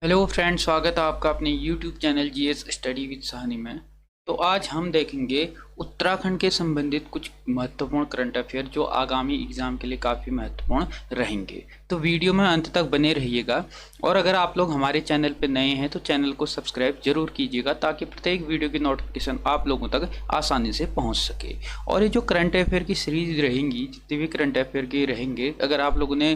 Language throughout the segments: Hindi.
हेलो फ्रेंड्स, स्वागत है आपका अपने YouTube channel GS study with Sahni में। तो आज हम देखेंगे उत्तराखंड के संबंधित कुछ महत्वपूर्ण करंट अफेयर जो आगामी एग्जाम के लिए काफ़ी महत्वपूर्ण रहेंगे। तो वीडियो में अंत तक बने रहिएगा और अगर आप लोग हमारे चैनल पर नए हैं तो चैनल को सब्सक्राइब जरूर कीजिएगा ताकि प्रत्येक वीडियो की नोटिफिकेशन आप लोगों तक आसानी से पहुँच सके। और ये जो करंट अफेयर की सीरीज रहेंगी, जितने भी करंट अफेयर के रहेंगे, अगर आप लोगों ने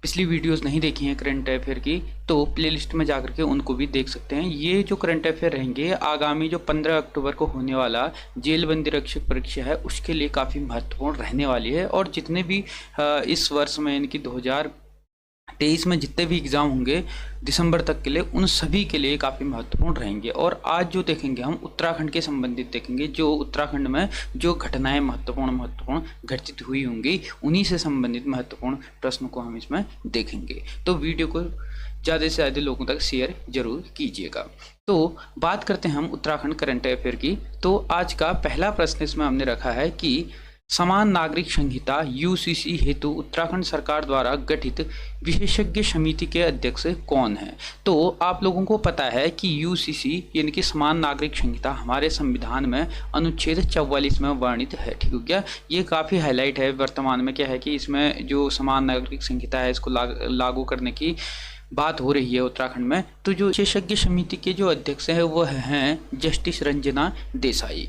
पिछली वीडियोस नहीं देखी हैं करंट अफेयर की तो प्लेलिस्ट में जाकर के उनको भी देख सकते हैं। ये जो करंट अफेयर रहेंगे आगामी जो 15 अक्टूबर को होने वाला जेल बंदी रक्षक परीक्षा है उसके लिए काफ़ी महत्वपूर्ण रहने वाली है। और जितने भी इस वर्ष में इनकी 2023 में जितने भी एग्ज़ाम होंगे दिसंबर तक के लिए, उन सभी के लिए काफ़ी महत्वपूर्ण रहेंगे। और आज जो देखेंगे हम उत्तराखंड के संबंधित देखेंगे, जो उत्तराखंड में जो घटनाएं महत्वपूर्ण घटित हुई होंगी उन्हीं से संबंधित महत्वपूर्ण प्रश्नों को हम इसमें देखेंगे। तो वीडियो को ज़्यादा से ज़्यादा लोगों तक शेयर जरूर कीजिएगा। तो बात करते हैं हम उत्तराखंड करंट अफेयर की। तो आज का पहला प्रश्न इसमें हमने रखा है कि समान नागरिक संहिता यूसीसी हेतु उत्तराखंड सरकार द्वारा गठित विशेषज्ञ समिति के अध्यक्ष कौन है। तो आप लोगों को पता है कि यूसीसी यानी कि समान नागरिक संहिता हमारे संविधान में अनुच्छेद 44 में वर्णित है। ठीक हो गया, ये काफ़ी हाईलाइट है। वर्तमान में क्या है कि इसमें जो समान नागरिक संहिता है इसको लागू करने की बात हो रही है उत्तराखंड में। तो जो विशेषज्ञ समिति के जो अध्यक्ष हैं वो हैं जस्टिस रंजना देसाई।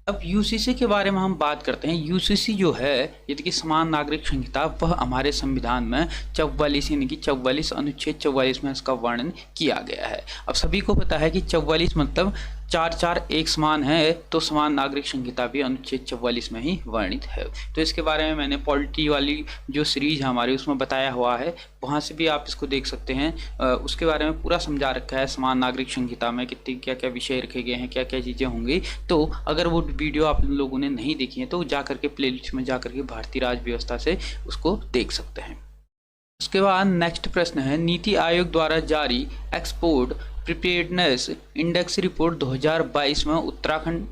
अब यूसीसी के बारे में हम बात करते हैं। यूसीसी जो है यानी कि समान नागरिक संहिता, वह हमारे संविधान में 44 यानी कि 44 अनुच्छेद 44 में इसका वर्णन किया गया है। अब सभी को पता है कि 44 मतलब 4 एक समान है, तो समान नागरिक संहिता भी अनुच्छेद 44 में ही वर्णित है। तो इसके बारे में मैंने पॉलिटी वाली जो सीरीज है हमारी उसमें बताया हुआ है, वहाँ से भी आप इसको देख सकते हैं। उसके बारे में पूरा समझा रखा है समान नागरिक संहिता में कितनी क्या क्या विषय रखे गए हैं, क्या क्या चीज़ें होंगी। तो अगर वो वीडियो आप लोगों ने नहीं देखी है तो जा करके प्लेलिस्ट में जा करके भारतीय राज्य व्यवस्था से उसको देख सकते हैं। उसके बाद नेक्स्ट प्रश्न है, नीति आयोग द्वारा जारी एक्सपोर्ट प्रिपेयर्डनेस इंडेक्स रिपोर्ट 2022 में उत्तराखंड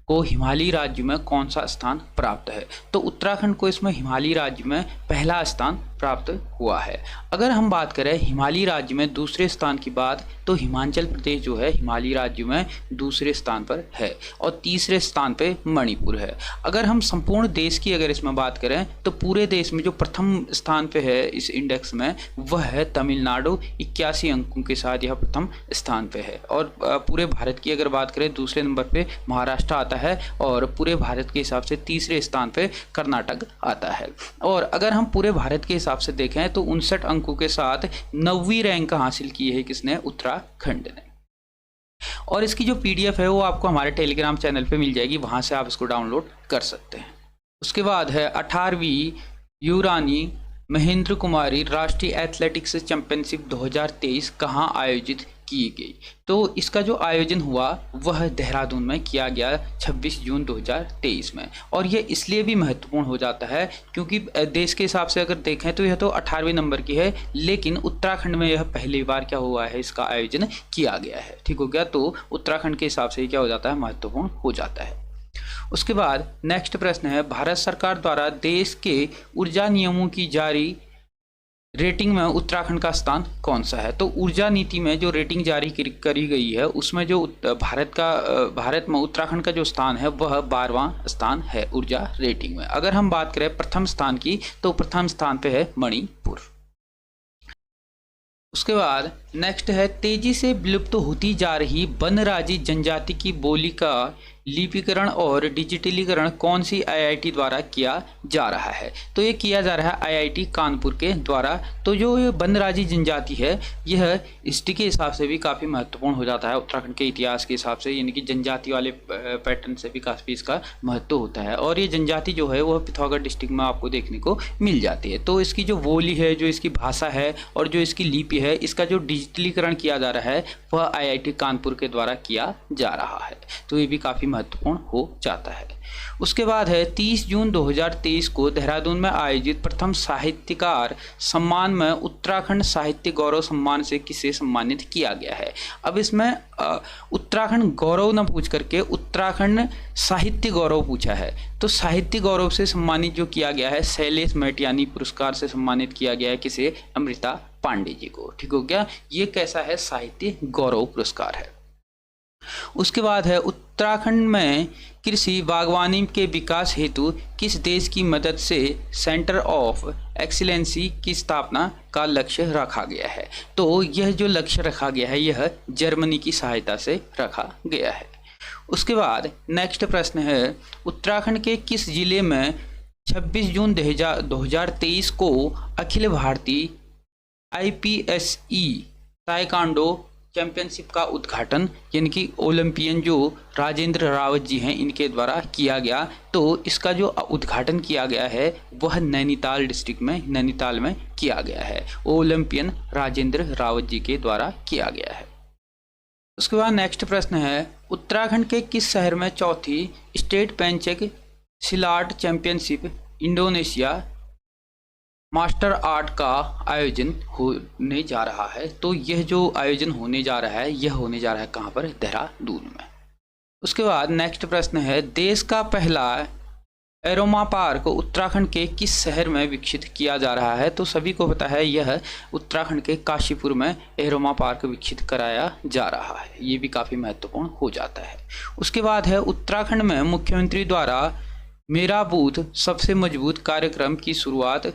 को हिमालयी राज्य में कौन सा स्थान प्राप्त है। तो उत्तराखंड को इसमें हिमालयी राज्य में पहला स्थान प्राप्त हुआ है। अगर हम बात करें हिमालयी राज्य में दूसरे स्थान की बात, तो हिमाचल प्रदेश जो है हिमालयी राज्य में दूसरे स्थान पर है और तीसरे स्थान पे मणिपुर है। अगर हम संपूर्ण देश की अगर इसमें बात करें तो पूरे देश में जो प्रथम स्थान पे है इस इंडेक्स में वह है तमिलनाडु, 81 अंकों के साथ यह प्रथम स्थान पे है। और पूरे भारत की अगर बात करें दूसरे नंबर पे महाराष्ट्र आता है और पूरे भारत के हिसाब से तीसरे स्थान पे कर्नाटक आता है। और अगर हम पूरे भारत के हिसाब से देखें तो 59 अंकों के साथ 9वीं रैंक हासिल की है किसने, उत्तराखंड ने। और इसकी जो पीडीएफ है वो आपको हमारे टेलीग्राम चैनल पे मिल जाएगी, वहां से आप इसको डाउनलोड कर सकते हैं। उसके बाद है 18वीं युवरानी महेंद्र कुमारी राष्ट्रीय एथलेटिक्स चैंपियनशिप 2023 कहाँ आयोजित की गई। तो इसका जो आयोजन हुआ वह देहरादून में किया गया 26 जून 2023 में। और यह इसलिए भी महत्वपूर्ण हो जाता है क्योंकि देश के हिसाब से अगर देखें तो यह तो 18वें नंबर की है, लेकिन उत्तराखंड में यह पहली बार क्या हुआ है, इसका आयोजन किया गया है। ठीक हो गया, तो उत्तराखंड के हिसाब से क्या हो जाता है, महत्वपूर्ण हो जाता है। उसके बाद नेक्स्ट प्रश्न है, भारत सरकार द्वारा देश के ऊर्जा नियमों की जारी रेटिंग में उत्तराखंड का स्थान कौन सा है। तो ऊर्जा नीति में जो रेटिंग जारी करी गई है उसमें जो भारत में उत्तराखंड का जो स्थान है वह 12वां स्थान है ऊर्जा रेटिंग में। अगर हम बात करें प्रथम स्थान की तो प्रथम स्थान पे है मणिपुर। उसके बाद नेक्स्ट है, तेजी से विलुप्त होती जा रही वनराजी जनजाति की बोली का लिपिकरण और डिजिटलीकरण कौन सी आईआईटी द्वारा किया जा रहा है। तो ये किया जा रहा है आईआईटी कानपुर के द्वारा। तो जो ये वनराजी जनजाति है यह हिस्ट्री के हिसाब से भी काफ़ी महत्वपूर्ण हो जाता है, उत्तराखंड के इतिहास के हिसाब से, यानी कि जनजाति वाले पैटर्न से भी काफ़ी इसका महत्व होता है। और ये जनजाति जो है वह पिथौरागढ़ डिस्ट्रिक्ट में आपको देखने को मिल जाती है। तो इसकी जो बोली है, जो इसकी भाषा है और जो इसकी लिपि है, इसका जो डिजिटलीकरण किया जा रहा है वह आईआईटी कानपुर के द्वारा किया जा रहा है। तो ये भी काफ़ी महत्वपूर्ण हो जाता है। उसके बाद है 30 जून 2023 को देहरादून में आयोजित प्रथम साहित्यकार सम्मान में उत्तराखंड साहित्य गौरव सम्मान से किसे सम्मानित किया गया है। अब इसमें उत्तराखंड गौरव न पूछ करके उत्तराखंड साहित्य गौरव पूछा है। तो साहित्य गौरव से सम्मानित जो किया गया है शैलेश मेटियानी पुरस्कार से सम्मानित किया गया है किसे, अमृता पांडे जी को। ठीक हो गया, ये कैसा है, साहित्य गौरव पुरस्कार है। उसके बाद है उत्तराखंड में कृषि बागवानी के विकास हेतु किस देश की मदद से सेंटर ऑफ एक्सीलेंसी की स्थापना का लक्ष्य रखा गया है। तो यह जो लक्ष्य रखा गया है यह जर्मनी की सहायता से रखा गया है। उसके बाद नेक्स्ट प्रश्न है उत्तराखंड के किस जिले में 26 जून 2023 को Akhil Bharatiya IPSE taekwondo championship का उद्घाटन यानी कि ओलंपियन जो राजेंद्र रावत जी हैं इनके द्वारा किया गया। तो इसका जो उद्घाटन किया गया है वह नैनीताल डिस्ट्रिक्ट में, नैनीताल में किया गया है। ओलंपियन राजेंद्र रावत जी के द्वारा किया गया है। उसके बाद नेक्स्ट प्रश्न है उत्तराखंड के किस शहर में चौथी state पेंचेक सिलाट championship Indonesia master art का आयोजन होने जा रहा है। तो यह जो आयोजन होने जा रहा है यह होने जा रहा है कहाँ पर, देहरादून में। उसके बाद नेक्स्ट प्रश्न है देश का पहला एरोमा पार्क उत्तराखंड के किस शहर में विकसित किया जा रहा है। तो सभी को पता है यह उत्तराखंड के काशीपुर में एरोमा पार्क विकसित कराया जा रहा है, ये भी काफ़ी महत्वपूर्ण हो जाता है। उसके बाद है उत्तराखंड में मुख्यमंत्री द्वारा मेरा बूथ सबसे मजबूत कार्यक्रम की शुरुआत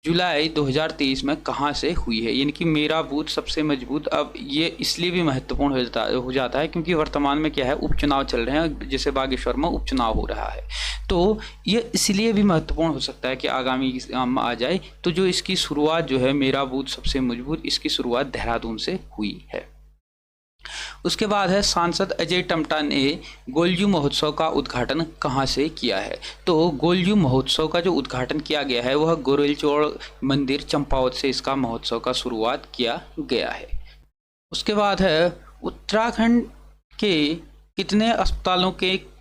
जुलाई 2023 में कहाँ से हुई है, यानी कि मेरा बूथ सबसे मजबूत। अब ये इसलिए भी महत्वपूर्ण हो जाता है क्योंकि वर्तमान में क्या है, उपचुनाव चल रहे हैं, जैसे बागेश्वर में उपचुनाव हो रहा है। तो ये इसलिए भी महत्वपूर्ण हो सकता है कि आगामी एग्जाम आ जाए। तो जो इसकी शुरुआत जो है मेरा बूथ सबसे मजबूत, इसकी शुरुआत देहरादून से हुई है। उसके बाद है सांसद अजय टम्टा ने गोलजू महोत्सव का उद्घाटन कहाँ से किया है। तो गोलजू महोत्सव का जो उद्घाटन किया गया है वह गोरेलचोड़ मंदिर चंपावत से इसका महोत्सव का शुरुआत किया गया है। उसके बाद है उत्तराखंड के कितने अस्पतालों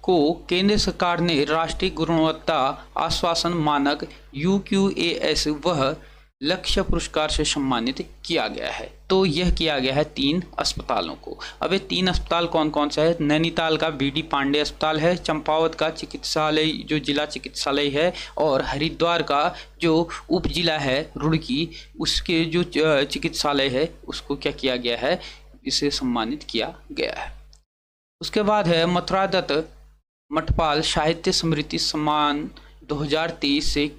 को केंद्र सरकार ने राष्ट्रीय गुणवत्ता आश्वासन मानक UQAS वह लक्ष्य पुरस्कार से सम्मानित किया गया है। तो यह किया गया है 3 अस्पतालों को। अब ये 3 अस्पताल कौन कौन सा है, नैनीताल का BD पांडे अस्पताल है, चंपावत का चिकित्सालय जो जिला चिकित्सालय है, और हरिद्वार का जो उप जिला है रुड़की उसके जो चिकित्सालय है उसको क्या किया गया है, इसे सम्मानित किया गया है। उसके बाद है मथुरा दत्त मठपाल साहित्य स्मृति सम्मान 2023 से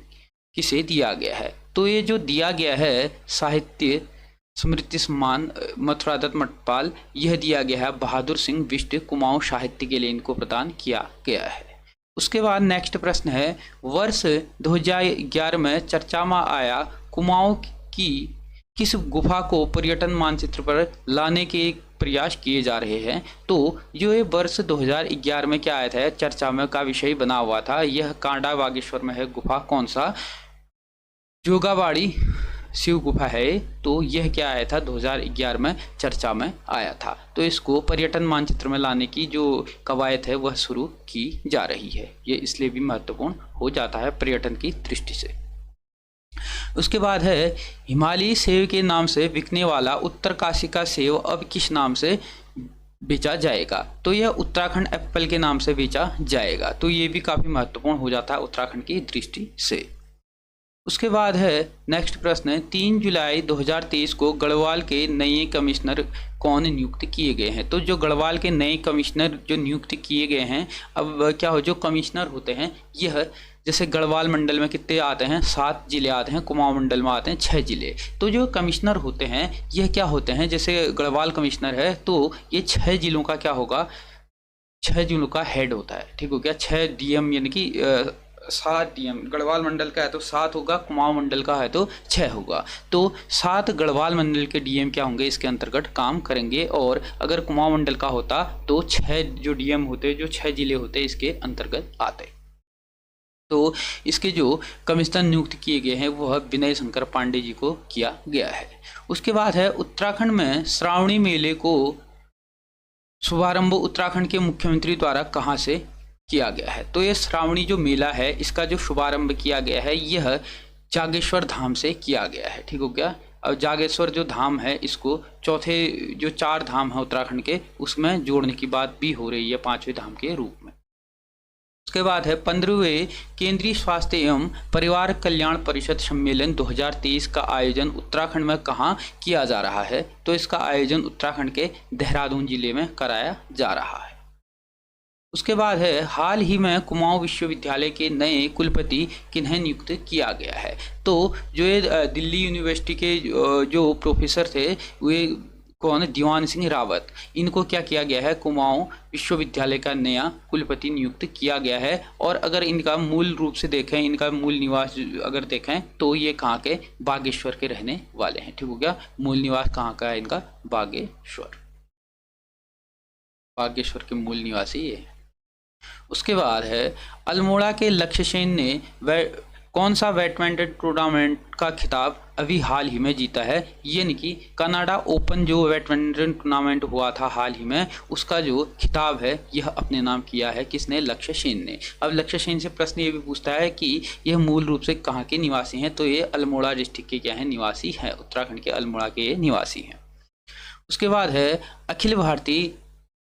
किसे दिया गया है। तो ये जो दिया गया है साहित्य स्मृति सम्मान मथुरा दत्त मठपाल, यह दिया गया है बहादुर सिंह बिष्ट कुमाऊं साहित्य के लिए इनको प्रदान किया गया है। उसके बाद नेक्स्ट प्रश्न है वर्ष 2011 में चर्चा में आया कुमाऊं की किस गुफा को पर्यटन मानचित्र पर लाने के प्रयास किए जा रहे हैं। तो जो ये वर्ष 2011 में क्या आया था, चर्चा में का विषय बना हुआ था, यह कांडा बागेश्वर में है गुफा, कौन सा, जोगाबाड़ी शिव गुफा है। तो यह क्या आया था 2011 में चर्चा में आया था। तो इसको पर्यटन मानचित्र में लाने की जो कवायद है वह शुरू की जा रही है, ये इसलिए भी महत्वपूर्ण हो जाता है पर्यटन की दृष्टि से। उसके बाद है हिमालयी सेब के नाम से बिकने वाला उत्तरकाशी का सेब अब किस नाम से बेचा जाएगा। तो यह उत्तराखंड एप्पल के नाम से बेचा जाएगा। तो ये भी काफ़ी महत्वपूर्ण हो जाता है उत्तराखंड की दृष्टि से। उसके बाद है नेक्स्ट प्रश्न 3 जुलाई 2023 को गढ़वाल के नए कमिश्नर कौन नियुक्त किए गए हैं। तो जो गढ़वाल के नए कमिश्नर जो नियुक्त किए गए हैं, अब क्या हो, जो कमिश्नर होते हैं यह जैसे गढ़वाल मंडल में कितने आते हैं, 7 जिले आते हैं, कुमाऊं मंडल में आते हैं 6 जिले। तो जो कमिश्नर होते हैं यह क्या होते हैं, जैसे गढ़वाल कमिश्नर है तो ये 6 जिलों का क्या होगा, 6 जिलों का हेड होता है। ठीक हो गया, 6 DM यानी कि 7 DM गढ़वाल मंडल का है तो 7 होगा, कुमाऊं मंडल का है तो 6 होगा। तो 7 गढ़वाल मंडल के DM क्या होंगे, इसके अंतर्गत काम करेंगे। और अगर कुमाऊं मंडल का होता तो 6 जो DM होते, जो 6 जिले होते इसके अंतर्गत आते। तो इसके जो कमिश्नर नियुक्त किए गए हैं वह विनय शंकर पांडे जी को किया गया है। उसके बाद है उत्तराखंड में श्रावणी मेले को शुभारंभ उत्तराखंड के मुख्यमंत्री द्वारा कहाँ से किया गया है। तो ये श्रावणी जो मेला है इसका जो शुभारंभ किया गया है यह जागेश्वर धाम से किया गया है। ठीक हो गया। अब जागेश्वर जो धाम है इसको चौथे जो 4 धाम है उत्तराखंड के उसमें जोड़ने की बात भी हो रही है 5वें धाम के रूप में। उसके बाद है 15वें केंद्रीय स्वास्थ्य एवं परिवार कल्याण परिषद सम्मेलन 2023 का आयोजन उत्तराखंड में कहाँ किया जा रहा है? तो इसका आयोजन उत्तराखंड के देहरादून जिले में कराया जा रहा है। उसके बाद है हाल ही में कुमाऊं विश्वविद्यालय के नए कुलपति किन्हें नियुक्त किया गया है? तो जो ये दिल्ली यूनिवर्सिटी के जो प्रोफेसर थे वे कौन? दीवान सिंह रावत। इनको क्या किया गया है? कुमाऊं विश्वविद्यालय का नया कुलपति नियुक्त किया गया है। और अगर इनका मूल रूप से देखें, इनका मूल निवास अगर देखें तो ये कहाँ के? बागेश्वर के रहने वाले हैं। ठीक हो गया। मूल निवास कहाँ का है इनका? बागेश्वर। बागेश्वर के मूल निवासी ये है। उसके बाद है अल्मोड़ा के लक्ष्य सेन ने कौन सा बैडमिंटन टूर्नामेंट का खिताब अभी हाल ही में जीता है? यानी कि कनाडा ओपन जो बैडमिंटन टूर्नामेंट हुआ था हाल ही में, उसका जो खिताब है यह अपने नाम किया है किसने? लक्ष्य सेन ने। अब लक्ष्य सेन से प्रश्न ये भी पूछता है कि यह मूल रूप से कहाँ के निवासी हैं? तो ये अल्मोड़ा डिस्ट्रिक्ट के क्या है? निवासी हैं। उत्तराखंड के अल्मोड़ा के ये निवासी हैं। उसके बाद है Akhil Bharatiya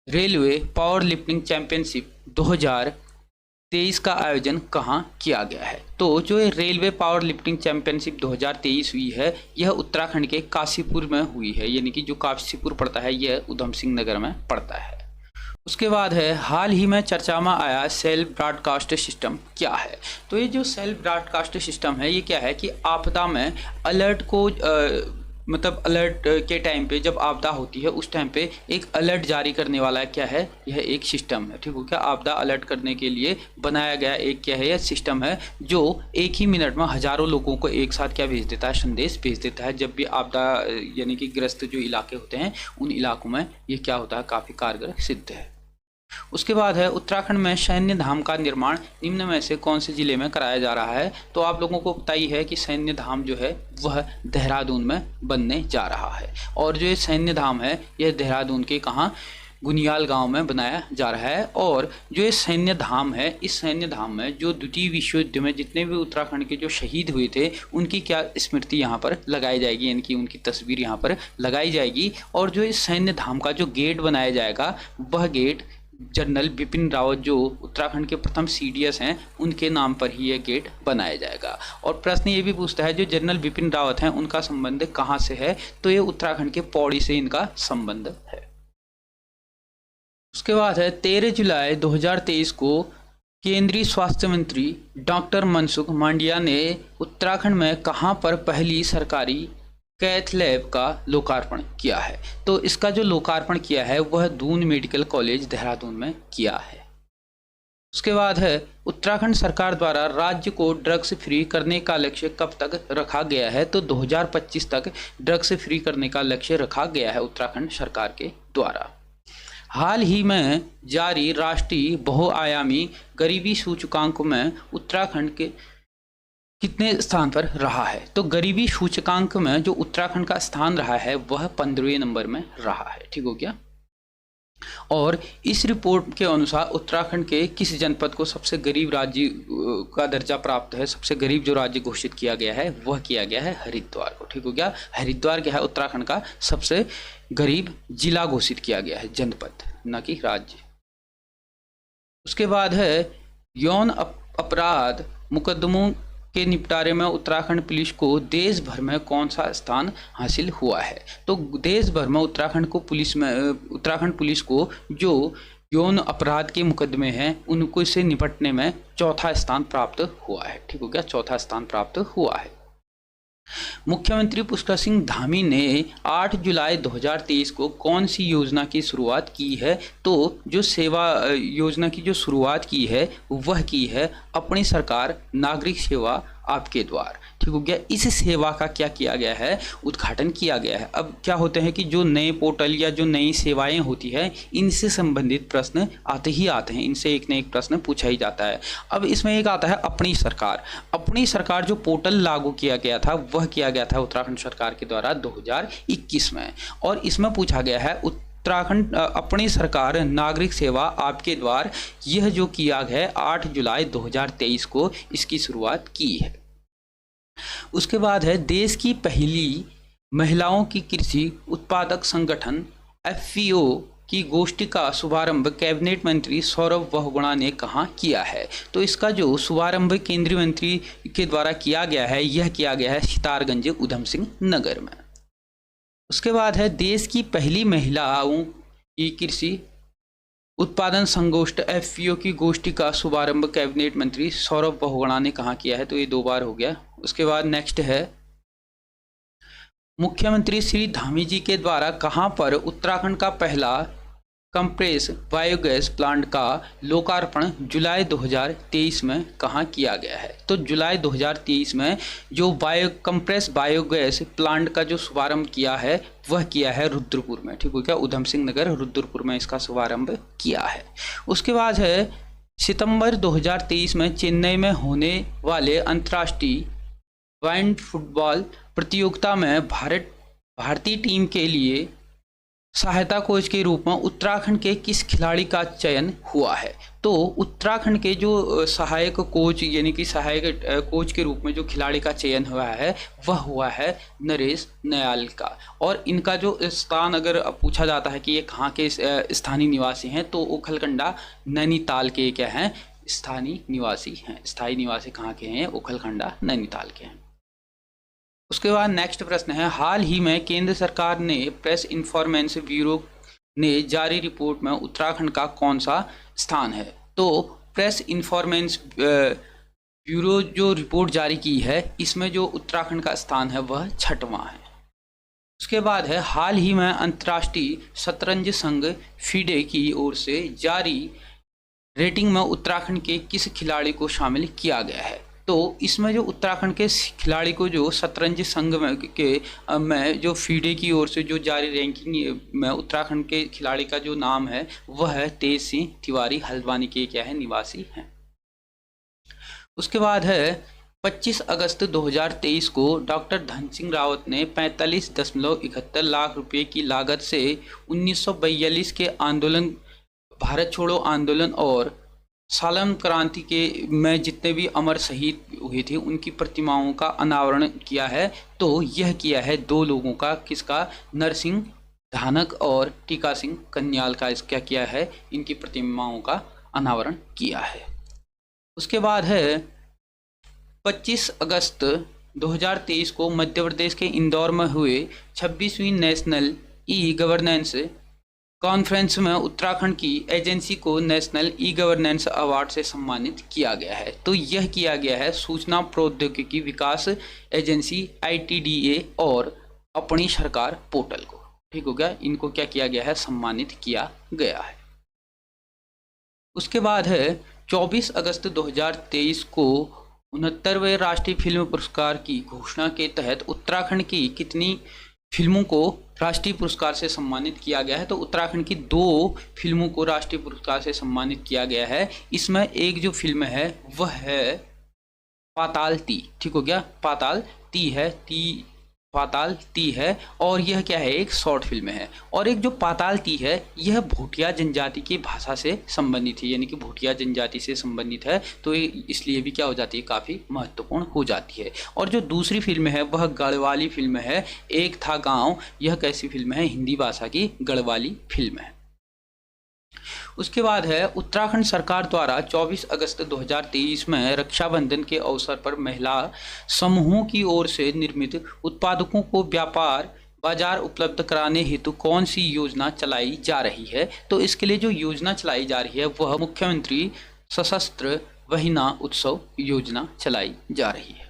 railway power lifting championship 2023 का आयोजन कहाँ किया गया है? तो जो रेलवे पावर लिफ्टिंग चैंपियनशिप 2023 हुई है यह उत्तराखंड के काशीपुर में हुई है। यानी कि जो काशीपुर पड़ता है यह उधम सिंह नगर में पड़ता है। उसके बाद है हाल ही में चर्चा में आया सेल्फ ब्रॉडकास्ट सिस्टम क्या है? तो ये जो सेल्फ ब्रॉडकास्ट सिस्टम है ये क्या है कि आपदा में अलर्ट को मतलब अलर्ट के टाइम पे जब आपदा होती है उस टाइम पे एक अलर्ट जारी करने वाला क्या है? यह एक सिस्टम है। ठीक हो क्या? आपदा अलर्ट करने के लिए बनाया गया एक क्या है? यह सिस्टम है जो एक ही मिनट में हजारों लोगों को एक साथ क्या भेज देता है? संदेश भेज देता है। जब भी आपदा यानी कि ग्रस्त जो इलाके होते हैं उन इलाकों में ये क्या होता है? काफ़ी कारगर सिद्ध है। उसके बाद है उत्तराखंड में सैन्य धाम का निर्माण निम्न में से कौन से जिले में कराया जा रहा है? तो आप लोगों को पता ही है कि सैन्य धाम जो है वह देहरादून में बनने जा रहा है। और जो ये सैन्य धाम है यह देहरादून के कहाँ? गुनियाल गांव में बनाया जा रहा है। और जो ये सैन्य धाम है इस सैन्य धाम में जो द्वितीय विश्व युद्ध में जितने भी उत्तराखंड के जो शहीद हुए थे उनकी क्या स्मृति यहाँ पर लगाई जाएगी, यानी कि उनकी तस्वीर यहाँ पर लगाई जाएगी। और जो इस सैन्य धाम का जो गेट बनाया जाएगा वह गेट जनरल बिपिन रावत जो उत्तराखंड के प्रथम CDS हैं उनके नाम पर ही यह गेट बनाया जाएगा। और प्रश्न ये भी पूछता है जो जनरल बिपिन रावत हैं उनका संबंध कहाँ से है? तो ये उत्तराखंड के पौड़ी से इनका संबंध है। उसके बाद है 13 जुलाई 2023 को केंद्रीय स्वास्थ्य मंत्री डॉक्टर मनसुख मांडविया ने उत्तराखंड में कहाँ पर पहली सरकारी कैथ लैब का लोकार्पण किया है? तो इसका जो लोकार्पण किया है वह दून मेडिकल कॉलेज देहरादून में किया है। उसके बाद है उत्तराखंड सरकार द्वारा राज्य को ड्रग्स फ्री करने का लक्ष्य कब तक रखा गया है? तो 2025 तक ड्रग्स फ्री करने का लक्ष्य रखा गया है उत्तराखंड सरकार के द्वारा। हाल ही में जारी राष्ट्रीय बहुआयामी गरीबी सूचकांक में उत्तराखंड के कितने स्थान पर रहा है? तो गरीबी सूचकांक में जो उत्तराखंड का स्थान रहा है वह 15वें नंबर में रहा है। ठीक हो गया। और इस रिपोर्ट के अनुसार उत्तराखंड के किस जनपद को सबसे गरीब राज्य का दर्जा प्राप्त है? सबसे गरीब जो राज्य घोषित किया गया है वह किया गया है हरिद्वार को। ठीक हो गया। हरिद्वार क्या है? उत्तराखंड का सबसे गरीब जिला घोषित किया गया है, जनपद न कि राज्य। उसके बाद है यौन अपराध मुकदमों के निपटारे में उत्तराखंड पुलिस को देश भर में कौन सा स्थान हासिल हुआ है? तो देश भर में उत्तराखंड पुलिस को जो यौन अपराध के मुकदमे हैं उनको से निपटने में चौथा स्थान प्राप्त हुआ है। ठीक हो गया। चौथा स्थान प्राप्त हुआ है। मुख्यमंत्री पुष्कर सिंह धामी ने 8 जुलाई 2023 को कौन सी योजना की शुरुआत की है? तो जो सेवा योजना की जो शुरुआत की है वह की है अपनी सरकार नागरिक सेवा आपके द्वार। ठीक हो गया। इस सेवा का क्या किया गया है? उद्घाटन किया गया है। अब क्या होते हैं कि जो नए पोर्टल या जो नई सेवाएं होती है इनसे संबंधित प्रश्न आते ही आते हैं, इनसे एक न एक प्रश्न पूछा ही जाता है। अब इसमें एक आता है अपनी सरकार। अपनी सरकार जो पोर्टल लागू किया गया था वह किया गया था उत्तराखंड सरकार के द्वारा 2021 में। और इसमें पूछा गया है उत्तराखंड अपनी सरकार नागरिक सेवा आपके द्वार, यह जो किया गया है 8 जुलाई 2023 को इसकी शुरुआत की है। उसके बाद है देश की पहली महिलाओं की कृषि उत्पादक संगठन FPO की गोष्ठी का शुभारंभ कैबिनेट मंत्री सौरभ बहुगुणा ने कहाँ किया है? तो इसका जो शुभारंभ केंद्रीय मंत्री के द्वारा किया गया है, यह किया गया है सितारगंज उधम सिंह नगर में। उसके बाद है देश की पहली महिलाओं की कृषि उत्पादन संगोष्ठी FPO की गोष्ठी का शुभारंभ कैबिनेट मंत्री सौरभ बहुगुणा ने कहाँ किया है? तो ये 2 बार हो गया। उसके बाद नेक्स्ट है मुख्यमंत्री श्री धामी जी के द्वारा कहां पर उत्तराखंड का पहला कंप्रेस बायोगैस प्लांट का लोकार्पण जुलाई 2023 में कहां किया गया है? तो जुलाई 2023 में जो कंप्रेस बायोगैस प्लांट का जो शुभारंभ किया है वह किया है रुद्रपुर में। ठीक हो क्या? उधम सिंह नगर रुद्रपुर में इसका शुभारंभ किया है। उसके बाद है सितंबर 2023 में चेन्नई में होने वाले अंतर्राष्ट्रीय वाइंड फुटबॉल प्रतियोगिता में भारतीय टीम के लिए सहायता कोच के रूप में उत्तराखंड के किस खिलाड़ी का चयन हुआ है? तो उत्तराखंड के जो सहायक कोच यानी कि सहायक कोच के रूप में जो खिलाड़ी का चयन हुआ है वह हुआ है नरेश नयाल का। और इनका जो स्थान अगर पूछा जाता है कि ये कहाँ के स्थानीय निवासी हैं, तो ओखलकंडा नैनीताल के क्या हैं? स्थानीय निवासी हैं। स्थायी निवासी कहाँ के हैं? ओखलकंडा नैनीताल के हैं। उसके बाद नेक्स्ट प्रश्न है हाल ही में केंद्र सरकार ने प्रेस इन्फॉर्मेशन ब्यूरो ने जारी रिपोर्ट में उत्तराखंड का कौन सा स्थान है? तो प्रेस इन्फॉर्मेशन ब्यूरो जो रिपोर्ट जारी की है इसमें जो उत्तराखंड का स्थान है वह 6वां है। उसके बाद है हाल ही में अंतर्राष्ट्रीय शतरंज संघ FIDE की ओर से जारी रेटिंग में उत्तराखंड के किस खिलाड़ी को शामिल किया गया है? तो इसमें जो उत्तराखंड के खिलाड़ी को जो शतरंज संघ में जो FIDE की ओर से जो जारी रैंकिंग में उत्तराखंड के खिलाड़ी का जो नाम है वह है तेज सिंह तिवारी। हल्द्वानी के क्या है? निवासी हैं। उसके बाद है 25 अगस्त 2023 को डॉक्टर धन सिंह रावत ने 45.71 लाख रुपए की लागत से 1942 के आंदोलन भारत छोड़ो आंदोलन और सालम क्रांति के में जितने भी अमर शहीद हुए थे उनकी प्रतिमाओं का अनावरण किया है। तो यह किया है 2 लोगों का, किसका? नरसिंह धानक और टीका सिंह कन्याल का क्या किया है? इनकी प्रतिमाओं का अनावरण किया है। उसके बाद है 25 अगस्त 2023 को मध्य प्रदेश के इंदौर में हुए 26वीं नेशनल ई-गवर्नेंस कॉन्फ्रेंस में उत्तराखंड की एजेंसी को नेशनल ई-गवर्नेंस अवार्ड से सम्मानित किया गया है। तो यह किया गया है सूचना प्रौद्योगिकी विकास एजेंसी ITDA और अपनी सरकार पोर्टल को। ठीक हो गया? इनको क्या किया गया है? सम्मानित किया गया है। उसके बाद है 24 अगस्त 2023 को 69वें राष्ट्रीय फिल्म पुरस्कार की घोषणा के तहत उत्तराखंड की कितनी फिल्मों को राष्ट्रीय पुरस्कार से सम्मानित किया गया है? तो उत्तराखंड की 2 फिल्मों को राष्ट्रीय पुरस्कार से सम्मानित किया गया है। इसमें एक जो फिल्म है वह है पाताल ती। ठीक हो गया? पाताल ती है और यह क्या है? एक शॉर्ट फिल्म है। और एक जो पाताल ती है यह भूटिया जनजाति की भाषा से संबंधित है, यानी कि भूटिया जनजाति से संबंधित है। तो इसलिए भी क्या हो जाती है? काफ़ी महत्वपूर्ण हो जाती है। और जो दूसरी फिल्म है वह गढ़वाली फिल्म है, एक था गांव। यह कैसी फिल्म है? हिंदी भाषा की गढ़वाली फिल्म है। उसके बाद है उत्तराखंड सरकार द्वारा 24 अगस्त 2023 में रक्षाबंधन के अवसर पर महिला समूहों की ओर से निर्मित उत्पादकों को व्यापार बाजार उपलब्ध कराने हेतु कौन सी योजना चलाई जा रही है? तो इसके लिए जो योजना चलाई जा रही है वह मुख्यमंत्री सशस्त्र वहीना उत्सव योजना चलाई जा रही है।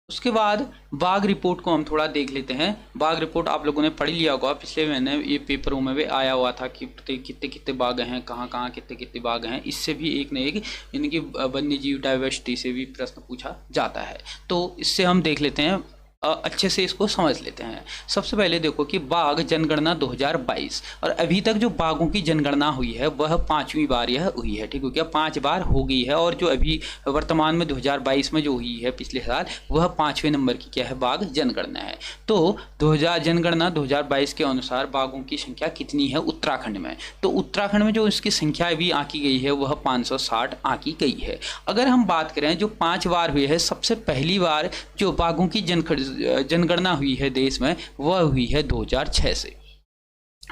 उसके बाद बाघ रिपोर्ट को हम थोड़ा देख लेते हैं। बाघ रिपोर्ट आप लोगों ने पढ़ लिया होगा, पिछले महीने ये पेपरों में भी आया हुआ था कि कितने कितने बाघ हैं, कहाँ कहाँ कितने कितने बाघ हैं। इससे भी एक न एक यानी कि वन्य जीव डाइवर्सिटी से भी प्रश्न पूछा जाता है। तो इससे हम देख लेते हैं, अच्छे से इसको समझ लेते हैं। सबसे पहले देखो कि बाघ जनगणना 2022, और अभी तक जो बाघों की जनगणना हुई है वह 5वीं बार यह हुई है। ठीक हो गया? 5 बार हो गई है। और जो अभी वर्तमान में 2022 में जो हुई है पिछले साल, वह 5वें नंबर की क्या है? बाघ जनगणना है। तो जनगणना 2022 के अनुसार बाघों की संख्या कितनी है उत्तराखंड में? तो उत्तराखंड में जो इसकी संख्या अभी आंकी गई है वह 560 आंकी गई है। अगर हम बात करें जो 5 बार हुई है, सबसे पहली बार जो बाघों की जनगणना हुई है देश में वह हुई है 2006 से।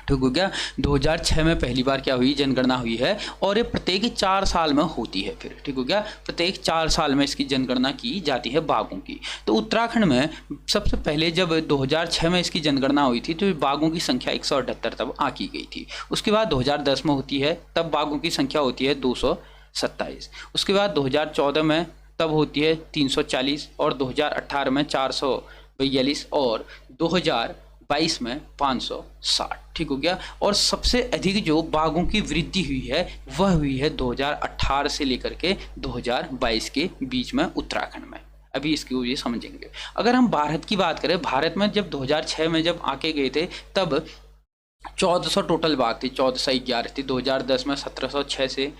ठीक हो गया। 2006 में पहली बार क्या हुई, जनगणना हुई है और ये प्रत्येक 4 साल में होती है फिर, ठीक हो गया। प्रत्येक 4 साल में इसकी जनगणना की जाती है बाघों की। तो उत्तराखंड में सबसे पहले जब 2006 में इसकी जनगणना हुई थी तो बाघों की संख्या 178 तब आंकी गई थी। उसके बाद 2010 में होती है, तब बाघों की संख्या होती है 227। उसके बाद 2014 में तब होती है 340 और 2018 में 442 और 2022 में 560, ठीक हो गया। और सबसे अधिक जो बाघों की वृद्धि हुई है वह हुई है 2018 से लेकर के 2022 के बीच में उत्तराखंड में। अभी इसकी वजह समझेंगे। अगर हम भारत की बात करें, भारत में जब 2006 में जब आके गए थे तब 1400 टोटल बाघ थे, 1411 थी। 2010 में 1706 से,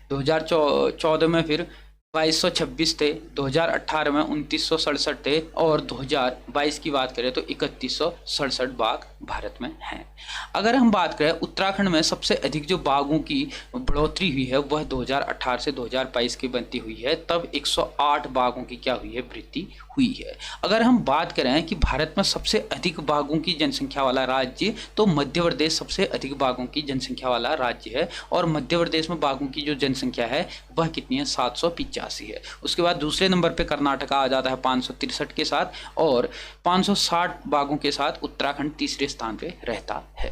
2014 में फिर 2226 थे, 2018 में 2967 थे और 2022 की बात करें तो 3167 बाघ भारत में हैं। अगर हम बात करें उत्तराखंड में सबसे अधिक जो बाघों की बढ़ोतरी हुई है वह 2018 से 2022 की बनती हुई है, तब 108 बाघों की क्या हुई है, वृद्धि हुई है। अगर हम बात करें कि भारत में सबसे अधिक बाघों की जनसंख्या वाला राज्य, तो मध्य प्रदेश सबसे अधिक बाघों की जनसंख्या वाला राज्य है और मध्य प्रदेश में बाघों की जो जनसंख्या है वह कितनी है, 785 है। उसके बाद दूसरे नंबर पे कर्नाटका आ जाता है 563 के साथ और 560 बाघों के साथ उत्तराखंड तीसरे स्थान पे रहता है।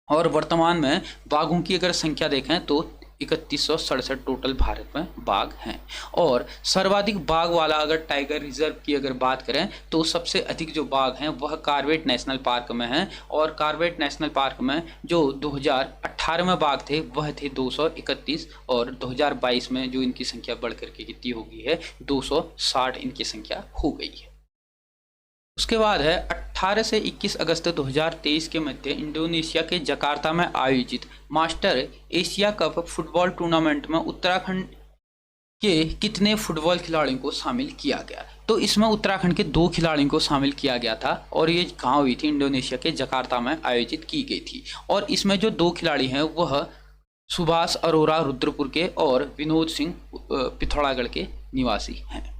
और वर्तमान में बाघों की अगर संख्या देखें तो 3167 टोटल भारत में बाघ हैं। और सर्वाधिक बाघ वाला अगर टाइगर रिजर्व की अगर बात करें तो सबसे अधिक जो बाघ हैं वह कार्बेट नेशनल पार्क में हैं। और कार्बेट नेशनल पार्क में जो 2018 में बाघ थे वह थे 231 और 2022 में जो इनकी संख्या बढ़ करके कितनी हो गई है, 260 इनकी संख्या हो गई है। उसके बाद है 18 से 21 अगस्त 2023 के मध्य इंडोनेशिया के जकार्ता में आयोजित master Asia cup football tournament में उत्तराखंड के कितने फुटबॉल खिलाड़ियों को शामिल किया गया। तो इसमें उत्तराखंड के 2 खिलाड़ियों को शामिल किया गया था और ये कहाँ हुई थी, इंडोनेशिया के जकार्ता में आयोजित की गई थी। और इसमें जो 2 खिलाड़ी हैं वह सुभाष अरोरा रुद्रपुर के और विनोद सिंह पिथौरागढ़ के निवासी हैं।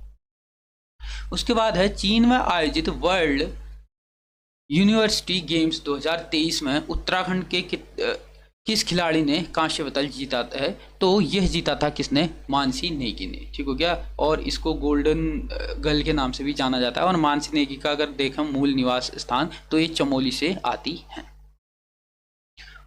उसके बाद है चीन में आयोजित वर्ल्ड यूनिवर्सिटी गेम्स 2023 में उत्तराखंड के किस खिलाड़ी ने कांस्य पदक जीता है। तो यह जीता था किसने, मानसी नेगी ने, ठीक हो गया। और इसको गोल्डन गर्ल के नाम से भी जाना जाता है। और मानसी नेगी का अगर देखें मूल निवास स्थान तो ये चमोली से आती है।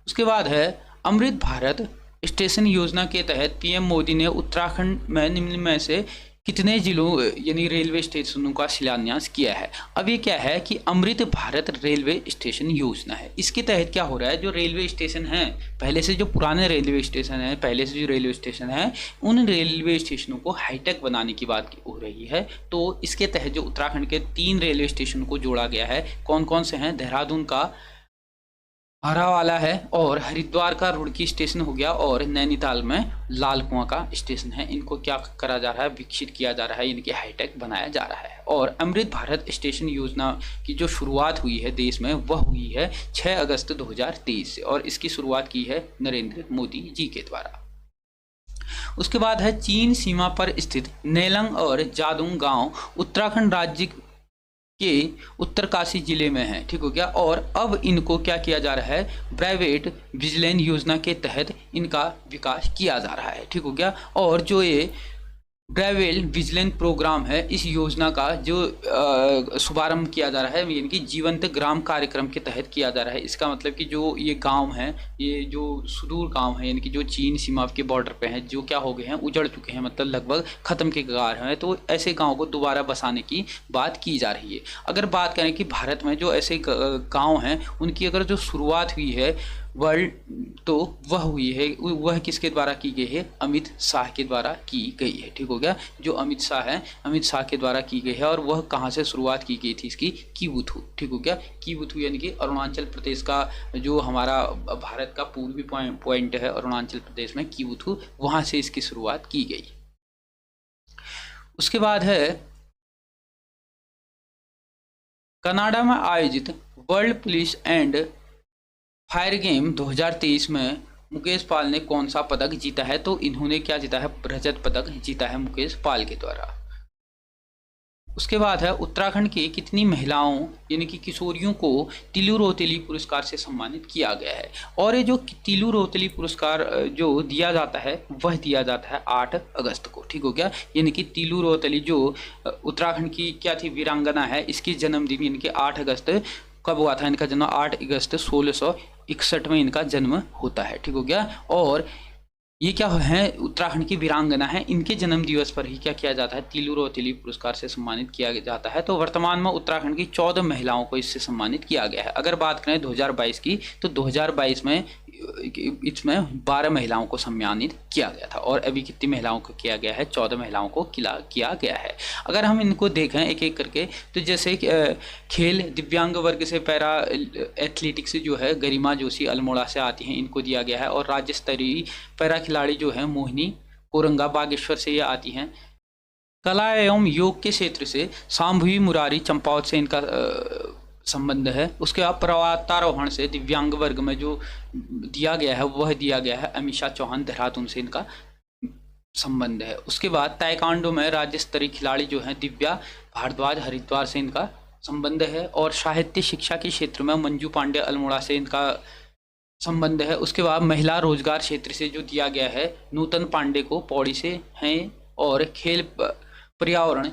उसके बाद है अमृत भारत स्टेशन योजना के तहत पीएम मोदी ने उत्तराखंड में निम्न में से कितने जिलों यानी रेलवे स्टेशनों का शिलान्यास किया है। अब ये क्या है कि अमृत भारत रेलवे स्टेशन योजना है। इसके तहत क्या हो रहा है, जो रेलवे स्टेशन हैं पहले से, जो पुराने रेलवे स्टेशन हैं पहले से जो रेलवे स्टेशन हैं, उन रेलवे स्टेशनों को हाईटेक बनाने की बात हो रही है। तो इसके तहत जो उत्तराखंड के 3 रेलवे स्टेशन को जोड़ा गया है, कौन कौन से हैं, देहरादून का हरावाला है और हरिद्वार का रुड़की स्टेशन हो गया और नैनीताल में लाल कुआं का स्टेशन है। इनको क्या करा जा रहा है, विकसित किया जा रहा है, इनकी हाईटेक बनाया जा रहा है। और अमृत भारत स्टेशन योजना की जो शुरुआत हुई है देश में वह हुई है 6 अगस्त 2023 से और इसकी शुरुआत की है नरेंद्र मोदी जी के द्वारा। उसके बाद है चीन सीमा पर स्थित नेलंग और जादुंग गांव उत्तराखंड राज्य के उत्तरकाशी जिले में है, ठीक हो गया। और अब इनको क्या किया जा रहा है, प्राइवेट विजिलेंस योजना के तहत इनका विकास किया जा रहा है, ठीक हो गया। और जो ये प्राइवेट विजिलेंस प्रोग्राम है, इस योजना का जो शुभारंभ किया जा रहा है यानी कि जीवंत ग्राम कार्यक्रम के तहत किया जा रहा है। इसका मतलब कि जो ये गांव हैं, ये जो सुदूर गांव हैं यानी कि जो चीन सीमा के बॉर्डर पे हैं, जो क्या हो गए हैं, उजड़ चुके हैं, मतलब लगभग ख़त्म के कगार हैं, तो ऐसे गाँव को दोबारा बसाने की बात की जा रही है। अगर बात करें कि भारत में जो ऐसे गाँव हैं उनकी अगर जो शुरुआत हुई है वर्ल्ड, तो वह हुई है, वह किसके द्वारा की गई है, अमित शाह के द्वारा की गई है, ठीक हो गया। जो अमित शाह है, अमित शाह के द्वारा की गई है। और वह कहाँ से शुरुआत की गई थी इसकी, कीवुथु, ठीक हो गया। कीवुथु यानी कि अरुणाचल प्रदेश का जो हमारा भारत का पूर्वी पॉइंट है अरुणाचल प्रदेश में कीवुथु, वहाँ से इसकी शुरुआत की गई। उसके बाद है कनाडा में आयोजित world police and fire game 2023 में मुकेश पाल ने कौन सा पदक जीता है। तो इन्होंने क्या जीता है, रजत पदक जीता है मुकेश पाल के द्वारा। उसके बाद है उत्तराखंड की कितनी महिलाओं यानी कि किशोरियों को तिलू रोतेली पुरस्कार से सम्मानित किया गया है। और ये जो तिलू रोतेली पुरस्कार जो दिया जाता है वह दिया जाता है 8 अगस्त को। ठीक हो गया। यानी कि तिलू रोतेली जो उत्तराखंड की क्या थी वीरांगना है, इसकी जन्मदिन यानी कि 8 अगस्त कब हुआ था इनका जन्म? 8 अगस्त 1661 में इनका जन्म होता है। ठीक हो गया। और ये क्या है, उत्तराखंड की वीरांगना है, इनके जन्म दिवस पर ही क्या किया जाता है? तिलू रोतेली पुरस्कार से सम्मानित किया जाता है। तो वर्तमान में उत्तराखंड की 14 महिलाओं को इससे सम्मानित किया गया है। अगर बात करें 2022 की, तो 2022 में इसमें 12 महिलाओं को सम्मानित किया गया था। और अभी कितनी महिलाओं को किया गया है? 14 महिलाओं को किया गया है। अगर हम इनको देखें एक एक करके, तो जैसे खेल दिव्यांग वर्ग से पैरा एथलेटिक्स जो है गरिमा जोशी अल्मोड़ा से आती हैं, इनको दिया गया है। और राज्य स्तरीय पैरा खिलाड़ी जो है मोहिनी कोरंगा बागेश्वर से ये आती हैं। कला एवं योग के क्षेत्र से शांभवी मुरारी चंपावत से इनका संबंध है। उसके बाद पर्वतारोहण से दिव्यांग वर्ग में जो दिया गया है वह दिया गया है अमीषा चौहान देहरादून से इनका संबंध है। उसके बाद ताइक्वांडो में राज्य स्तरीय खिलाड़ी जो है दिव्या भारद्वाज हरिद्वार से इनका संबंध है। और साहित्य शिक्षा के क्षेत्र में मंजू पांडे अल्मोड़ा से इनका संबंध है। उसके बाद महिला रोजगार क्षेत्र से जो दिया गया है नूतन पांडे को पौड़ी से हैं। और खेल पर्यावरण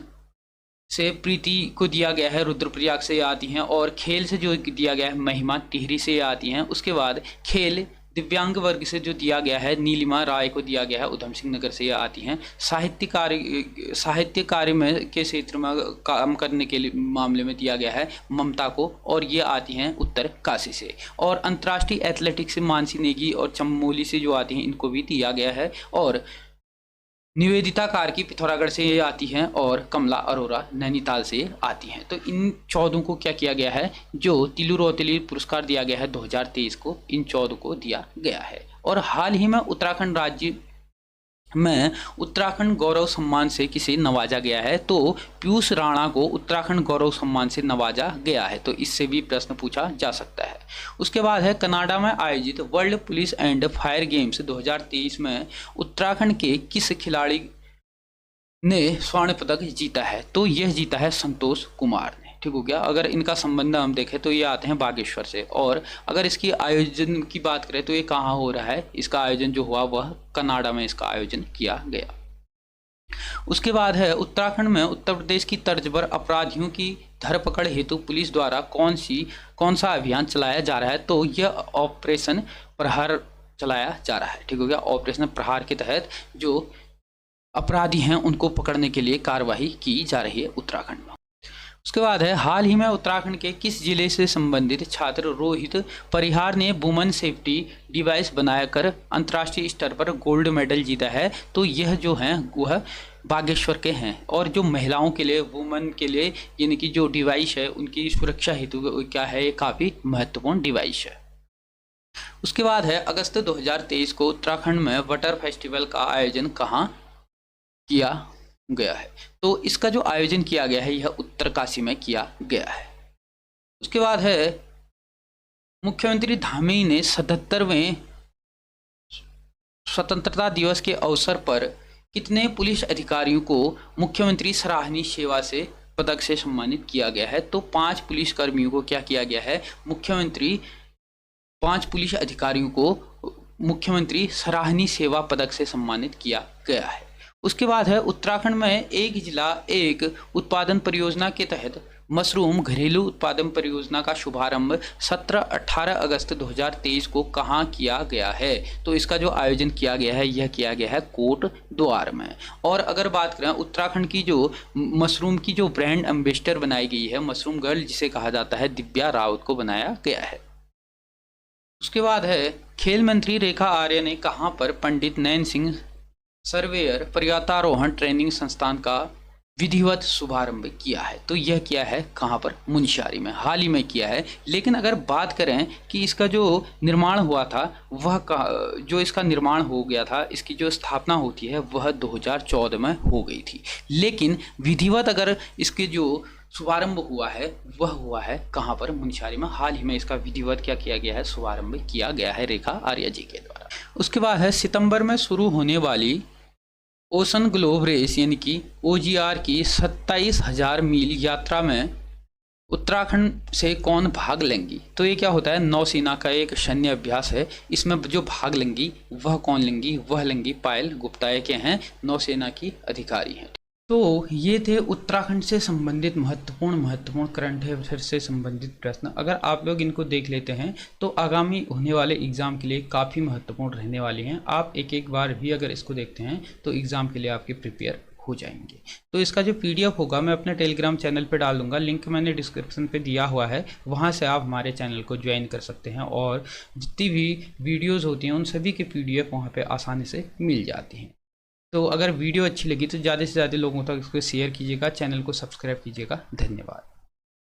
से प्रीति को दिया गया है रुद्रप्रयाग से आती हैं। और खेल से जो दिया गया है महिमा टिहरी से आती हैं। उसके बाद खेल दिव्यांग वर्ग से जो दिया गया है नीलिमा राय को दिया गया है उधम सिंह नगर से आती हैं। साहित्य कार्य में के क्षेत्र में काम करने के लिए मामले में दिया गया है ममता को, और ये आती हैं उत्तर काशी से। और अंतर्राष्ट्रीय एथलेटिक्स से मानसी नेगी और चमोली से जो आती हैं इनको भी दिया गया है। और निवेदिता कार्की पिथौरागढ़ से ये आती हैं। और कमला अरोरा नैनीताल से आती हैं। तो इन 14 को क्या किया गया है? जो तिलू रोतेली पुरस्कार दिया गया है 2023 को, इन 14 को दिया गया है। और हाल ही में उत्तराखंड राज्य में उत्तराखंड गौरव सम्मान से किसे नवाजा गया है? तो पीयूष राणा को उत्तराखंड गौरव सम्मान से नवाजा गया है। तो इससे भी प्रश्न पूछा जा सकता है। उसके बाद है कनाडा में आयोजित world police and fire games 2023 में उत्तराखंड के किस खिलाड़ी ने स्वर्ण पदक जीता है? तो यह जीता है संतोष कुमार ने। ठीक हो गया। अगर इनका संबंध हम देखें तो ये आते हैं बागेश्वर से। और अगर इसकी आयोजन की बात करें तो ये कहाँ हो रहा है? इसका आयोजन जो हुआ वह कनाडा में इसका आयोजन किया गया। उसके बाद है उत्तराखंड में उत्तर प्रदेश की तर्ज पर अपराधियों की धरपकड़ हेतु पुलिस द्वारा कौन सा अभियान चलाया जा रहा है? तो यह ऑपरेशन प्रहार चलाया जा रहा है। ठीक हो गया। ऑपरेशन प्रहार के तहत जो अपराधी हैं उनको पकड़ने के लिए कार्रवाई की जा रही है उत्तराखंड में। उसके बाद है हाल ही में उत्तराखंड के किस जिले से संबंधित छात्र रोहित परिहार ने वुमेन सेफ्टी डिवाइस बनाकर अंतर्राष्ट्रीय स्तर पर गोल्ड मेडल जीता है? तो यह जो है वह बागेश्वर के हैं। और जो महिलाओं के लिए वुमेन के लिए यानी कि जो डिवाइस है उनकी सुरक्षा हेतु क्या है, ये काफ़ी महत्वपूर्ण डिवाइस है। उसके बाद है अगस्त 2023 को उत्तराखंड में वाटर फेस्टिवल का आयोजन कहाँ किया गया है? तो इसका जो आयोजन किया गया है यह उत्तरकाशी में किया गया है। उसके बाद है मुख्यमंत्री धामी ने 77वें स्वतंत्रता दिवस के अवसर पर कितने पुलिस अधिकारियों को मुख्यमंत्री सराहनीय सेवा से पदक से सम्मानित किया गया है? तो 5 पुलिस कर्मियों को क्या किया गया है? 5 पुलिस अधिकारियों को मुख्यमंत्री सराहनीय सेवा पदक से सम्मानित किया गया है। उसके बाद है उत्तराखंड में एक जिला एक उत्पादन परियोजना के तहत मशरूम घरेलू उत्पादन परियोजना का शुभारंभ 17-18 अगस्त 2023 को कहाँ किया गया है? तो इसका जो आयोजन किया गया है यह किया गया है कोट द्वार में। और अगर बात करें उत्तराखंड की जो मशरूम की जो ब्रांड एम्बेसडर बनाई गई है मशरूम गर्ल जिसे कहा जाता है, दिव्या रावत को बनाया गया है। उसके बाद है खेल मंत्री रेखा आर्य ने कहाँ पर पंडित नैन सिंह सर्वेयर पर्वतारोहण ट्रेनिंग संस्थान का विधिवत शुभारंभ किया है? तो यह किया है कहाँ पर? मुनस्यारी में, हाल ही में किया है। लेकिन अगर बात करें कि इसका जो निर्माण हुआ था वह जो इसका निर्माण हो गया था, इसकी जो स्थापना होती है वह 2014 में हो गई थी। लेकिन विधिवत अगर इसके जो शुभारंभ हुआ है वह हुआ है कहाँ पर? मुनस्यारी में। हाल ही में इसका विधिवत क्या किया गया है? शुभारंभ किया गया है रेखा आर्य जी के द्वारा। उसके बाद है सितंबर में शुरू होने वाली ओशन ग्लोब रेस यानी कि OGR की 27,000 मील यात्रा में उत्तराखंड से कौन भाग लेंगी? तो ये क्या होता है, नौसेना का एक सैन्य अभ्यास है। इसमें जो भाग लेंगी वह कौन लेंगी? वह लेंगी पायल गुप्ता, ये क्या हैं? नौसेना की अधिकारी हैं। तो ये थे उत्तराखंड से संबंधित महत्वपूर्ण करंट अफेयर से संबंधित प्रश्न। अगर आप लोग इनको देख लेते हैं तो आगामी होने वाले एग्जाम के लिए काफ़ी महत्वपूर्ण रहने वाली हैं। आप एक बार भी अगर इसको देखते हैं तो एग्जाम के लिए आपके प्रिपेयर हो जाएंगे। तो इसका जो PDF होगा मैं अपने टेलीग्राम चैनल पे डाल दूंगा, लिंक मैंने डिस्क्रिप्शन पे दिया हुआ है, वहाँ से आप हमारे चैनल को ज्वाइन कर सकते हैं और जितनी भी वीडियोस होती हैं उन सभी के PDF वहाँ पे आसानी से मिल जाती हैं। तो अगर वीडियो अच्छी लगी तो ज़्यादा से ज़्यादा लोगों तक इसको शेयर कीजिएगा, चैनल को सब्सक्राइब कीजिएगा। धन्यवाद।